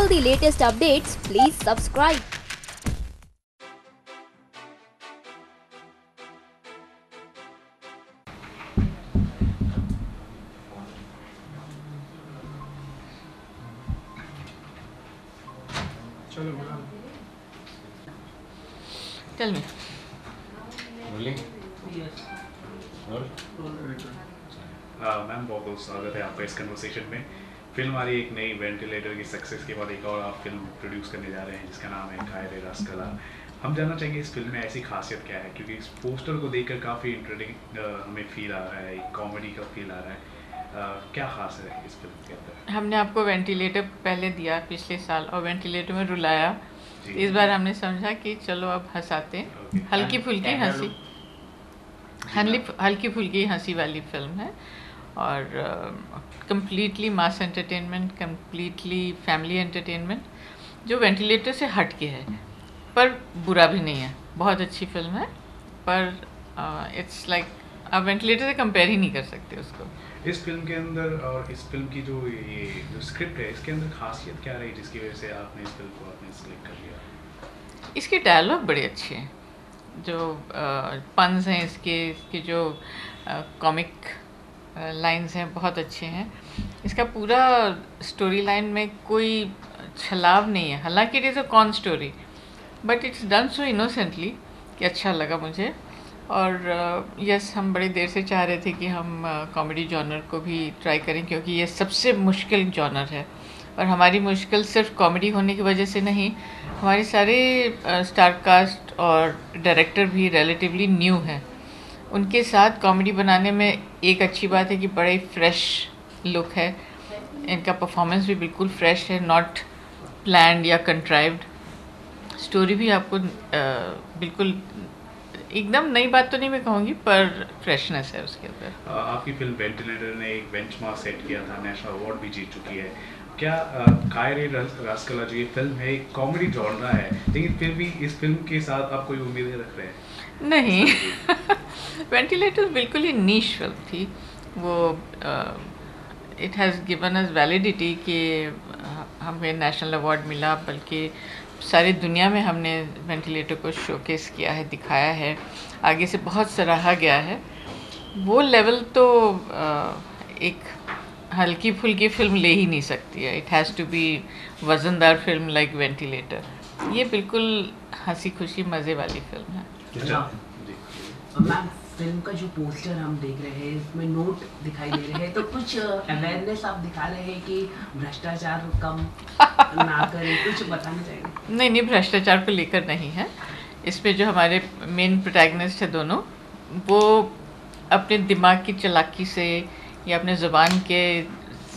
all the latest updates, please subscribe. Tell me. Rolling? Yes. Roll? Ma'am बहुत बहुत स्वागत है आपका इस कन्वर्सेशन में। फिल्म हमारी एक नई वेंटिलेटर की सक्सेस के बाद एक और आप फिल्म प्रोड्यूस करने जा रहे हैं जिसका नाम है खाए रे रसकला। हम जानना चाहेंगे इस फिल्म में ऐसी खासियत क्या है, क्योंकि इस पोस्टर को देखकर काफ़ी इंटरेस्टिंग हमें फील आ रहा है, एक कॉमेडी का फील आ रहा है। क्या खास है इस फिल्म के अंदर? हमने आपको वेंटिलेटर पहले दिया पिछले साल और वेंटिलेटर में रुलाया। जी। इस बार हमने समझा कि चलो अब हंसाते हैं। Okay. हल्की फुल्की हंसी, हल्की फुल्की हंसी वाली फिल्म है और कम्प्लीटली मास एंटरटेनमेंट, कम्प्लीटली फैमिली एंटरटेनमेंट जो वेंटिलेटर से हट के है, पर बुरा भी नहीं है। बहुत अच्छी फिल्म है, पर इट्स लाइक आप वेंटिलेटर से कंपेयर ही नहीं कर सकते उसको। इस फिल्म के अंदर और इस फिल्म की जो स्क्रिप्ट है इसके अंदर खासियत क्या रही जिसकी वजह से आपने इस फिल्म को आपने सिलेक्ट कर लिया? इसके डायलॉग बड़े अच्छे हैं, जो पन्स हैं इसके जो कॉमिक लाइंस हैं बहुत अच्छे हैं। इसका पूरा स्टोरी लाइन में कोई छलाव नहीं है, हालांकि it is a con story but it's done so innocently कि अच्छा लगा मुझे। और यस, हम बड़ी देर से चाह रहे थे कि हम कॉमेडी जॉनर को भी ट्राई करें, क्योंकि ये सबसे मुश्किल जॉनर है। और हमारी मुश्किल सिर्फ कॉमेडी होने की वजह से नहीं, हमारे सारे स्टार कास्ट और डायरेक्टर भी रिलेटिवली न्यू हैं। उनके साथ कॉमेडी बनाने में एक अच्छी बात है कि बड़ा ही फ्रेश लुक है, इनका परफॉर्मेंस भी बिल्कुल फ्रेश है, नॉट प्लान्ड या कंट्राइव्ड। स्टोरी भी आपको बिल्कुल एकदम नई बात तो नहीं मैं कहूँगी, पर फ्रेशनेस है उसके अंदर। आपकी फिल्म वेंटिलेटर ने एक बेंचमार्क सेट किया था, नेशनल अवार्ड भी जीत चुकी है। क्या खाए रे रसकला जो ये फिल्म है एक कॉमेडी जॉनरा है, लेकिन फिर भी इस फिल्म के साथ आप कोई उम्मीदें रख रहे हैं? नहीं वेंटिलेटर बिल्कुल ही नीश फिल्म थी वो। It has given us validity कि हमें नेशनल अवार्ड मिला, बल्कि सारी दुनिया में हमने वेंटिलेटर को शोकेस किया है, दिखाया है, आगे से बहुत सराहा गया है। वो लेवल तो एक हल्की फुल्की फिल्म ले ही नहीं सकती है। इट हैज़ टू बी वज़नदार फिल्म लाइक वेंटिलेटर। ये बिल्कुल हंसी खुशी मज़े वाली फिल्म है। मैम, फिल्म का जो पोस्टर हम देख रहे हैं इसमें नोट दिखाई दे रहे हैं, तो कुछ अवेयरनेस आप दिखा रहे हैं कि भ्रष्टाचार कम ना करें, कुछ बताना चाहिए? नहीं, भ्रष्टाचार को लेकर नहीं है। इसमें जो हमारे मेन प्रोटैगनिस्ट है दोनों, वो अपने दिमाग की चालाकी से या अपने ज़ुबान के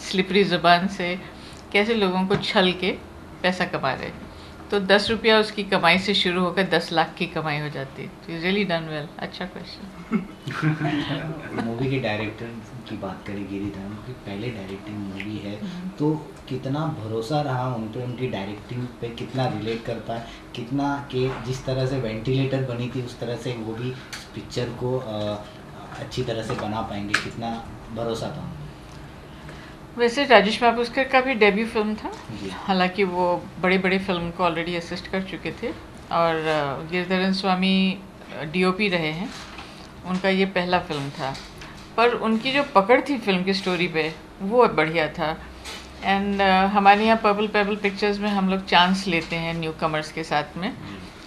स्लिपरी ज़ुबान से कैसे लोगों को छल के पैसा कमा रहे। तो 10 रुपया उसकी कमाई से शुरू होकर 10 लाख की कमाई हो जाती है। तो रियली डन वेल। अच्छा क्वेश्चन। मूवी के डायरेक्टर की बात करें गिरिधर, उनकी पहले डायरेक्टिंग मूवी है, तो कितना भरोसा रहा उन पे, उनकी डायरेक्टिंग पे कितना रिलेट कर पाए, कितना कि जिस तरह से वेंटिलेटर बनी थी उस तरह से वो भी पिक्चर को अच्छी तरह से बना पाएंगे, कितना भरोसा था? वैसे राजेश मापुस्कर का भी डेब्यू फिल्म था, जी। हालांकि वो बड़े बड़े फिल्म को ऑलरेडी असिस्ट कर चुके थे, और गिरिधरन स्वामी डीओपी रहे हैं, उनका ये पहला फिल्म था। पर उनकी जो पकड़ थी फिल्म की स्टोरी पे वो बढ़िया था। एंड हमारे यहाँ पर्पल पेबल पिक्चर्स में हम लोग चांस लेते हैं न्यू कमर्स के साथ में,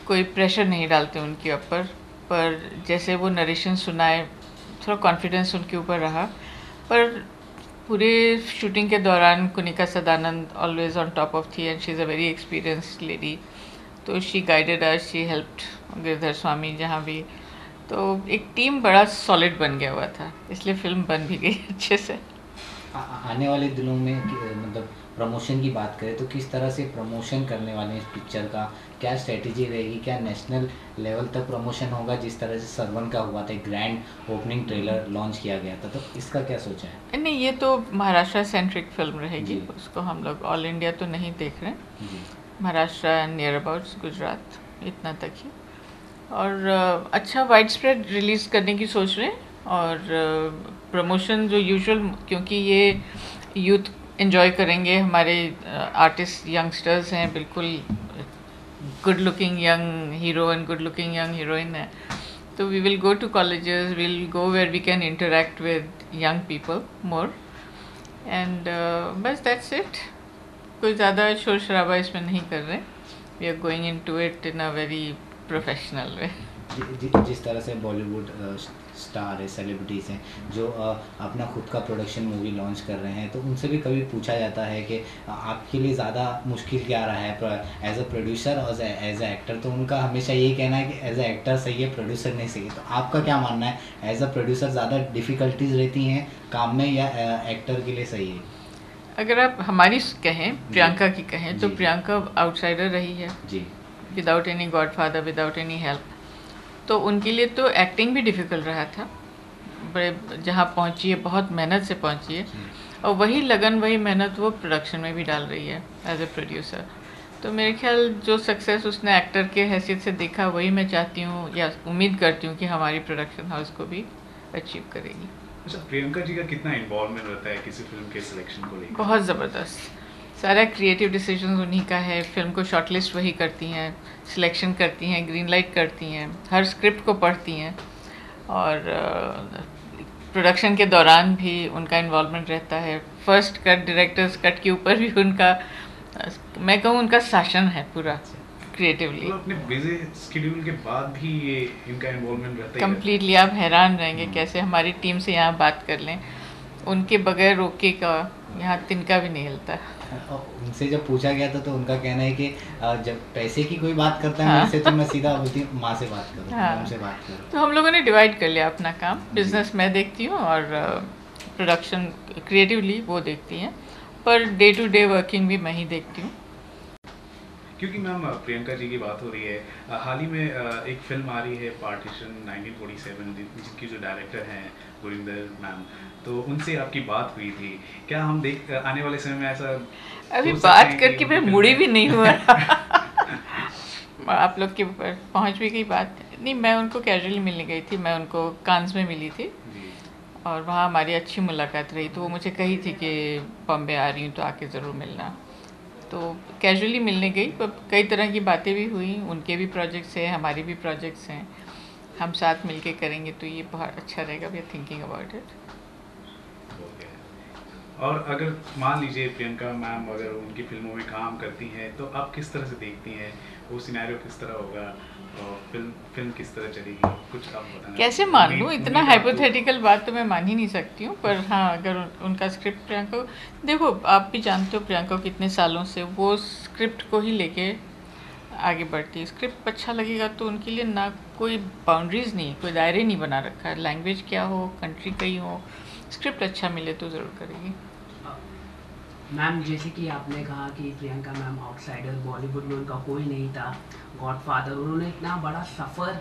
कोई प्रेशर नहीं डालते उनके ऊपर, पर जैसे वो नरेशन सुनाए थोड़ा कॉन्फिडेंस उनके ऊपर रहा। पर पूरे शूटिंग के दौरान Kunika Sadanand always on top of थी, and she is a very experienced lady. तो she guided us, she helped Girdhar Swami जहाँ भी। तो एक टीम बड़ा सॉलिड बन गया हुआ था, इसलिए फिल्म बन भी गई अच्छे से। आने वाले दिनों में मतलब प्रमोशन की बात करें तो किस तरह से प्रमोशन करने वाले हैं इस पिक्चर का, क्या स्ट्रेटजी रहेगी, क्या नेशनल लेवल तक प्रमोशन होगा जिस तरह से सरवन का हुआ था, ग्रैंड ओपनिंग ट्रेलर लॉन्च किया गया था, तो इसका क्या सोचा है? नहीं, ये तो महाराष्ट्र सेंट्रिक फिल्म रहेगी, जी। उसको हम लोग ऑल इंडिया तो नहीं देख रहे हैं। जी। Maharashtra and near abouts Gujarat, इतना तक ही। और अच्छा वाइड स्प्रेड रिलीज़ करने की सोच रहे हैं। और प्रमोशन जो यूजुअल, क्योंकि ये यूथ एंजॉय करेंगे। हमारे आर्टिस्ट यंगस्टर्स हैं, बिल्कुल good looking young hero and good looking young heroine है। तो we will go to colleges, will go where we can interact with young people more and बस दैट्स इट। कोई ज़्यादा शोर शराबा इसमें नहीं कर रहे। We are going in to it in a very professional way. जिस तरह से बॉलीवुड स्टार है, सेलिब्रिटीज़ हैं जो अपना खुद का प्रोडक्शन मूवी लॉन्च कर रहे हैं, तो उनसे भी कभी पूछा जाता है कि आपके लिए ज़्यादा मुश्किल क्या रहा है एज अ प्रोड्यूसर और एज अ एक्टर, तो उनका हमेशा यही कहना है कि एज अ एक्टर सही है, प्रोड्यूसर नहीं सही है। तो आपका क्या मानना है, एज अ प्रोड्यूसर ज़्यादा डिफ़िकल्टीज रहती हैं काम में या एक्टर के लिए सही है? अगर आप हमारी कहें, प्रियंका की कहें, तो जी। प्रियंका आउटसाइडर रही है जी without any godfather, without any help. तो उनके लिए तो एक्टिंग भी डिफ़िकल्ट रहा था। बड़े जहाँ पहुँची है, बहुत मेहनत से पहुँची है, और वही लगन वही मेहनत वो प्रोडक्शन में भी डाल रही है एज ए प्रोड्यूसर। तो मेरे ख्याल जो सक्सेस उसने एक्टर के हैसियत से देखा, वही मैं चाहती हूँ या उम्मीद करती हूँ कि हमारी प्रोडक्शन हाउस को भी अचीव करेगी। अच्छा, प्रियंका जी का कितना इन्वॉल्वमेंट रहता है किसी फिल्म के सिलेक्शन को लेकर? बहुत ज़बरदस्त। सारा क्रिएटिव डिसीजन उन्हीं का है। फिल्म को शॉर्टलिस्ट वही करती हैं, सिलेक्शन करती हैं, ग्रीन लाइट करती हैं, हर स्क्रिप्ट को पढ़ती हैं, और प्रोडक्शन के दौरान भी उनका इन्वॉल्वमेंट रहता है। फर्स्ट कट, डायरेक्टर्स कट के ऊपर भी उनका, मैं कहूँ उनका शासन है पूरा क्रिएटिवली। मतलब अपने बिजी शेड्यूल के बाद भी ये इनका इन्वॉल्वमेंट रहता है? कम्प्लीटली। आप हैरान रहेंगे कैसे हमारी टीम से यहाँ बात कर लें, उनके बगैर रोके का यहाँ तिनका भी नहीं हिलता। उनसे जब पूछा गया था तो उनका कहना है कि जब पैसे की कोई बात करता है हाँ। मेरे से, तो मैं सीधा बोलती हूँ माँ से बात करो, हाँ। उनसे बात करो। तो हम लोगों ने डिवाइड कर लिया अपना काम। बिजनेस मैं देखती हूँ और प्रोडक्शन क्रिएटिवली वो देखती हैं, per day to day working भी मैं ही देखती हूँ। क्योंकि मैम प्रियंका जी की बात हो रही है, हाल ही में एक फिल्म आ रही है पार्टीशन 1947, जिनकी जो डायरेक्टर हैं गुरिंदर मैम, तो उनसे आपकी बात हुई थी। क्या हम देख आने वाले समय में ऐसा अभी सोच सकते बात हैं करके कि मैं उनकी मुड़ी भी फिल्में- नहीं हुआ। आप लोग के ऊपर पहुँच भी गई बात। नहीं, मैं उनको कैजुअली मिलने गई थी, मैं उनको कांस में मिली थी जी। और वहाँ हमारी अच्छी मुलाकात रही। तो वो मुझे कही थी कि बॉम्बे आ रही हूँ तो आके ज़रूर मिलना। तो कैजुअली मिलने गई, पर कई तरह की बातें भी हुई। उनके भी प्रोजेक्ट्स हैं, हमारे भी प्रोजेक्ट्स हैं, हम साथ मिलके करेंगे तो ये बहुत अच्छा रहेगा। We are thinking about it. Okay. और अगर मान लीजिए प्रियंका मैम अगर उनकी फिल्मों में काम करती हैं, तो आप किस तरह से देखती हैं? वो सिनेरियो किस तरह होगा और फिल्म किस तरह चलेगी? कुछ आप बताना। कैसे मान लूँ? उम्मीद- इतना उम्मीद आपको- हाइपोथेटिकल बात तो मैं मान ही नहीं सकती हूँ। पर हाँ, अगर उनका स्क्रिप्ट प्रियंका को, देखो आप भी जानते हो प्रियंका को कितने सालों से वो स्क्रिप्ट को ही लेके आगे बढ़ती है। स्क्रिप्ट अच्छा लगेगा तो उनके लिए ना कोई बाउंड्रीज नहीं, कोई दायरे नहीं बना रखा है। लैंग्वेज क्या हो, कंट्री कहीं हो, स्क्रिप्ट अच्छा मिले तो ज़रूर करेगी। मैम, जैसे कि आपने कहा कि प्रियंका मैम आउटसाइडर, बॉलीवुड में उनका कोई नहीं था, गॉडफादर, उन्होंने इतना बड़ा सफ़र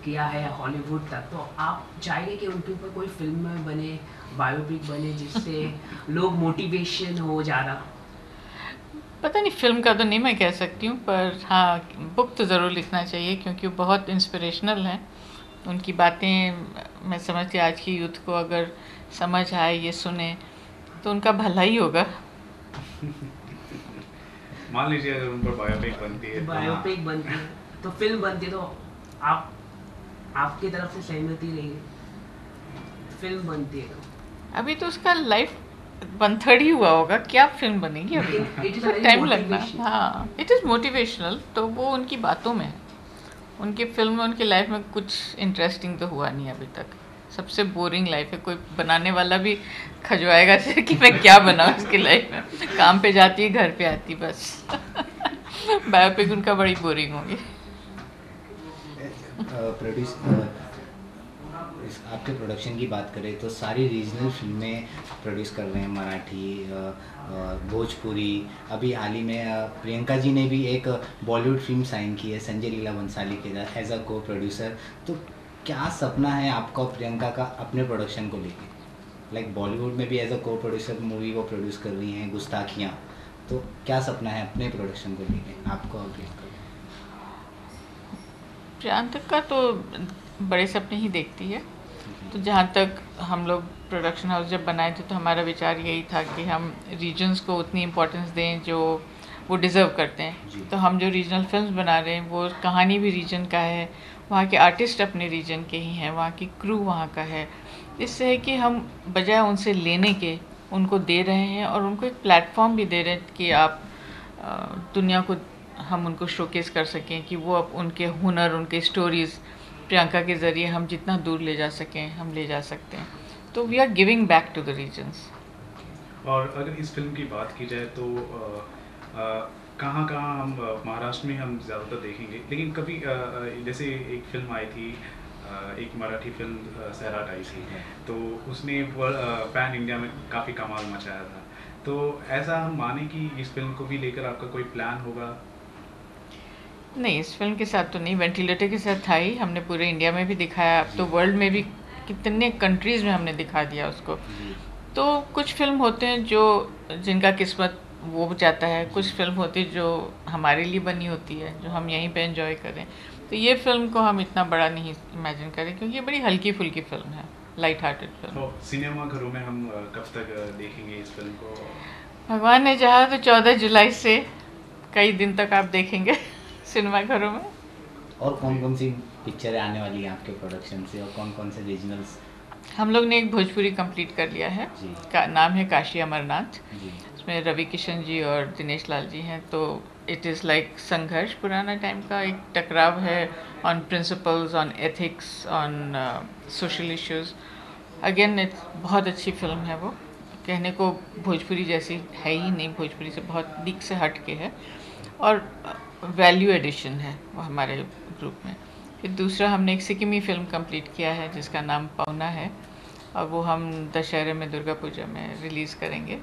किया है हॉलीवुड तक, तो आप चाहेंगे कि उनके ऊपर कोई फिल्म बने, बायोपिक बने, जिससे लोग मोटिवेशन हो ज़्यादा? पता नहीं, फिल्म का तो नहीं मैं कह सकती हूँ, पर हाँ बुक तो ज़रूर लिखना चाहिए क्योंकि वो बहुत इंस्पिरेशनल हैं। उनकी बातें मैं समझती, आज की यूथ को अगर समझ आए, ये सुने, तो उनका भला ही होगा। मान लीजिए अगर उन पर बायोपिक बनती है, बायोपिक बनती है तो फिल्म बनती है, तो आप आपकी तरफ से सहमति रहेगी? फिल्म बनती है तो अभी तो उसका लाइफ 1/3 ही हुआ होगा, क्या फिल्म बनेगी अभी? It is a very time लगना। motivation. हाँ, इट इज़ मोटिवेशनल, तो वो उनकी बातों में है। उनकी फिल्म में, उनकी लाइफ में कुछ इंटरेस्टिंग तो हुआ नहीं अभी तक। सबसे बोरिंग लाइफ है। कोई बनाने वाला भी खजवाएगा से कि मैं क्या बनाऊँ इसकी लाइफ में। काम पे जाती है, घर पे आती, बस। बायोपिक उनका बड़ी बोरिंग होगी। प्रोड्यूस आपके प्रोडक्शन की बात करें तो सारी रीजनल फिल्में प्रोड्यूस कर रहे हैं, मराठी, भोजपुरी। अभी हाल ही में प्रियंका जी ने भी एक बॉलीवुड फिल्म साइन की है संजय लीला बंसाली के साथ एज अ को प्रोड्यूसर। तो क्या सपना है आपका और प्रियंका का अपने प्रोडक्शन को लेके? लाइक बॉलीवुड में भी एज अ को प्रोड्यूसर मूवी वो प्रोड्यूस कर रही हैं, गुस्ताखियाँ। तो क्या सपना है अपने प्रोडक्शन को लेके आपका और प्रियंका का? प्रियंका तो बड़े सपने ही देखती है। तो जहाँ तक हम लोग प्रोडक्शन हाउस जब बनाए थे तो हमारा विचार यही था कि हम रीजन्स को उतनी इम्पोर्टेंस दें जो वो डिज़र्व करते जी। हैं। तो हम जो रीजनल फिल्म्स बना रहे हैं वो कहानी भी रीजन का है, वहाँ के आर्टिस्ट अपने रीजन के ही हैं, वहाँ की क्रू वहाँ का है। इससे है कि हम बजाय उनसे लेने के उनको दे रहे हैं और उनको एक प्लेटफॉर्म भी दे रहे हैं कि आप दुनिया को हम उनको शोकेस कर सकें कि वो अब उनके हुनर, उनके स्टोरीज़ प्रियंका के ज़रिए हम जितना दूर ले जा सकें हम ले जा सकते हैं। तो we are giving back to the reasons. और अगर इस फिल्म की बात की जाए तो कहाँ कहाँ हम महाराष्ट्र में हम ज़्यादातर देखेंगे, लेकिन कभी जैसे एक फिल्म आई थी, एक मराठी फिल्म सैराट आई थी, तो उसने पैन इंडिया में काफ़ी कमाल मचाया था। तो ऐसा हम माने कि इस फिल्म को भी लेकर आपका कोई प्लान होगा? नहीं, इस फिल्म के साथ तो नहीं, वेंटिलेटर के साथ था ही, हमने पूरे इंडिया में भी दिखाया, अब तो वर्ल्ड में भी कितने कंट्रीज़ में हमने दिखा दिया उसको। तो कुछ फिल्म होते हैं जो जिनका किस्मत वो जाता है, कुछ फिल्म होती है जो हमारे लिए बनी होती है, जो हम यहीं पे एंजॉय करें। तो ये फिल्म को हम इतना बड़ा नहीं इमेजिन करें क्योंकि ये बड़ी हल्की फुल्की फिल्म है, लाइट हार्टेड फिल्म। तो सिनेमा घरों में हम कब तक देखेंगे इस फिल्म को? भगवान ने चाहा तो 14 जुलाई से कई दिन तक आप देखेंगे सिनेमा घरों में। और कौन कौन सी पिक्चरें आने वाली हैं आपके प्रोडक्शन से, और कौन कौन से रीजनल्स? हम लोग ने एक भोजपुरी कंप्लीट कर लिया है, जी। नाम है काशी अमरनाथ। जी। इसमें रवि किशन जी और दिनेश लाल जी हैं। तो इट इज़ लाइक संघर्ष, पुराना टाइम का एक टकराव है on principles, on ethics, on social issues. Again it's बहुत अच्छी फिल्म है वो, कहने को भोजपुरी जैसी है ही नहीं, भोजपुरी से बहुत दिख से हट के है और वैल्यू एडिशन है वो हमारे ग्रुप में। फिर दूसरा हमने एक सिक्किमी फिल्म कंप्लीट किया है जिसका नाम पौना है, और वो हम दशहरे में, दुर्गा पूजा में रिलीज़ करेंगे।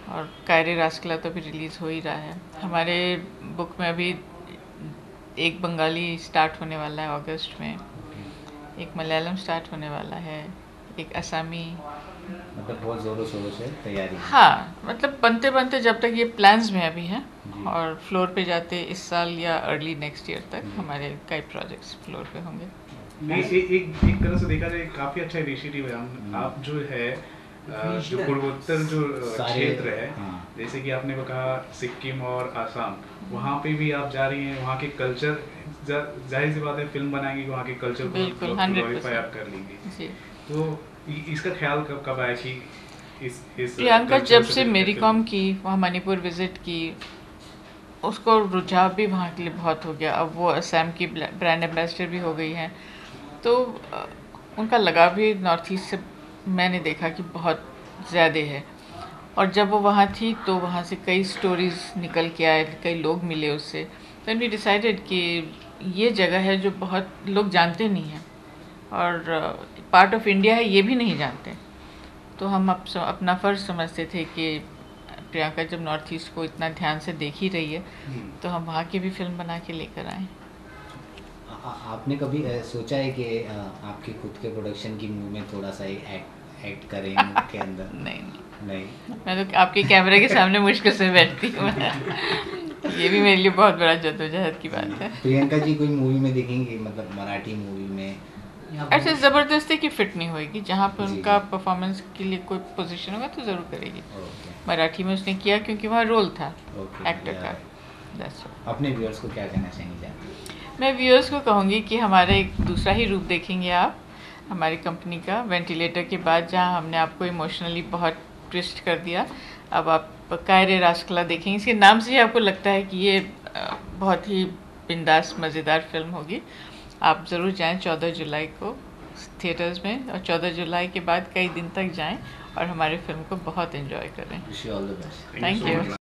और कायरे रासकला तो भी रिलीज़ हो ही रहा है। हमारे बुक में अभी एक बंगाली स्टार्ट होने वाला है अगस्त में, एक मलयालम स्टार्ट होने वाला है, एक असमी। मतलब बहुत ज़ोरों शोरों से तैयारी है। हाँ, मतलब बनते बनते जब तक ये प्लान्स में अभी हैं, जी। और फ्लोर पे जाते इस साल या अर्ली नेक्स्ट ईयर तक हमारे कई प्रोजेक्ट्स फ्लोर पे होंगे। एक तरह से देखा जाए काफ़ी अच्छा इनिशिएटिव है। आप जो है जो पूर्वोत्तर जो क्षेत्र है, हाँ। जैसे कि आपने कहा सिक्किम और आसाम, वहाँ पे भी आप जा रही हैं, वहाँ के कल्चर, जाहिर सी बात है फिल्म बनाएंगी वहाँ के कल्चर को बिल्कुल, ग्लोरीफाई 100% आप कर लेंगी। जी। तो इसका ख्याल कब आया कि इस प्रियंका culture जब से से related मेरी film- कॉम की, वहाँ मणिपुर विजिट की, उसको रुझाव भी वहाँ के लिए बहुत हो गया। अब वो असम की ब्रांड एम्बेसडर भी हो गई हैं, तो उनका लगाव भी नॉर्थ ईस्ट से मैंने देखा कि बहुत ज़्यादा है। और जब वो वहाँ थी तो वहाँ से कई स्टोरीज़ निकल के आए, कई लोग मिले उससे। देन वी डिसाइडेड कि ये जगह है जो बहुत लोग जानते नहीं हैं और पार्ट ऑफ इंडिया है ये भी नहीं जानते। तो हम अपना फ़र्ज़ समझते थे कि प्रियंका जब नॉर्थ ईस्ट को इतना ध्यान से देख ही रही है तो हम वहाँ की भी फिल्म बना के लेकर आएँ। आपने कभी सोचा है कि आपके खुद के प्रोडक्शन की मूवी में थोड़ा सा एक्ट करें के अंदर? नहीं, नहीं। मैं तो आपके कैमरे के सामने मुश्किल से बैठती हूँ। ये भी मेरे लिए बहुत बड़ा जद्दोजहद की बात है। प्रियंका जी कोई मूवी में देखेंगे, मतलब मराठी मूवी में? ऐसे ज़बरदस्ती की फिट नहीं होएगी, जहाँ पे जी, उनका जी। परफॉर्मेंस के लिए कोई पोजीशन होगा तो ज़रूर करेगी। ओके। मराठी में उसने किया क्योंकि वहाँ रोल था ओके, एक्टर का। या- That's all। अपने व्यूअर्स को क्या कहना चाहेंगे आप? मैं व्यूअर्स को कहूँगी कि हमारा एक दूसरा ही रूप देखेंगे आप हमारी कंपनी का। वेंटिलेटर के बाद जहाँ हमने आपको इमोशनली बहुत ट्विस्ट कर दिया, अब आप कायरे रासकला देखेंगे। इसके नाम से ही आपको लगता है कि ये बहुत ही बिंदास मज़ेदार फिल्म होगी। आप ज़रूर जाएं 14 जुलाई को थिएटर्स में, और 14 जुलाई के बाद कई दिन तक जाएं और हमारे फिल्म को बहुत एंजॉय करें। Wish you all the best. Thank you.